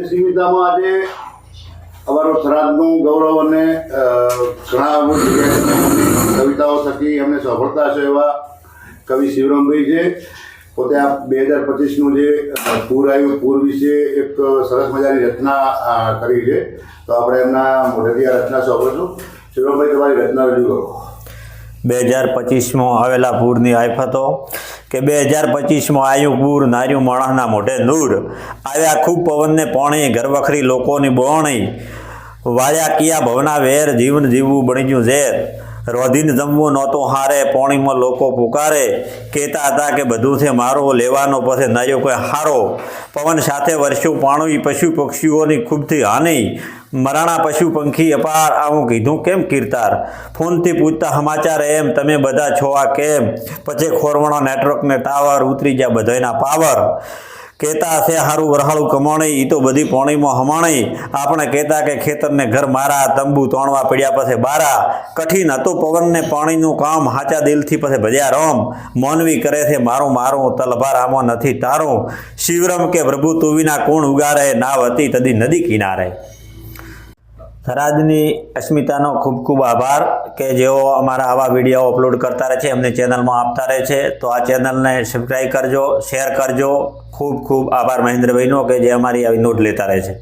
સીમિતામાં આજે અમારો થરાદનું ગૌરવ અને ઘણા કવિતાઓ થકી અમને સફળતા છે એવા કવિ શિવરામભાઈ છે. પોતે આ 2025નું જે પૂર આવ્યું, પૂર વિશે એક સરસ મજાની રચના કરી છે. તો આપણે એમના મોઢેથી આ રચના સાંભળીશું. શિવરામભાઈ, તમારી રચના રજૂ કરો. 2025માં આવેલા પૂરની આફતો કે 2025માં આવ્યું પૂર, નાર્યું માણસના મોઢે નૂર. આવ્યા ખૂબ પવનને પોણી, ઘરવખરી લોકોની બોણી. વાળ્યા કિયા ભવના વેર, જીવન જીવવું બની ગયું ઝેર. રોધીને જમવું નહોતું હારે, પોણીમાં લોકો પુકારે. કહેતા હતા કે બધું છે મારો, લેવાનો પછી નયો કોઈ હારો. પવન સાથે વર્ષું પાણું, પશુ પક્ષીઓની ખૂબથી હાનિ. મરાણા પશુ પંખી અપાર, આવું કીધું કેમ કીર્તાર. ફોનથી પૂછતા સમાચાર એમ, તમે બધા છો આ કેમ. પછી ખોરવાણો નેટવર્કને ટાવર, ઉતરી ગયા બધાના પાવર. કહેતા છે સારું વરહાળું કમાણી, એ તો બધી પોણીમાં હમાણી. આપણે કહેતા કે ખેતરને ઘર મારા, તંબુ તોણવા પડ્યા પછી બારા. કઠિન હતું પવનને પાણીનું કામ, હાચા દિલથી પછી ભજ્યા રામ. મોનવી કરે છે મારું મારું, તલભાર આમાં નથી તારું. શિવરામ કે પ્રભુ તું વિના કોણ ઉગારે, નાવ હતી તદી નદી કિનારે. થરાદની અસ્મિતાનો ખૂબ ખૂબ આભાર કે જેઓ અમારા આવા વિડીયો અપલોડ કરતા રહે છે, એમની ચેનલમાં આપતા રહે છે. તો આ ચેનલને સબસ્ક્રાઈબ કરજો, શેર કરજો. ખૂબ ખૂબ આભાર મહેન્દ્રભાઈનો કે જે અમારી આવી નોટ લેતા રહે છે.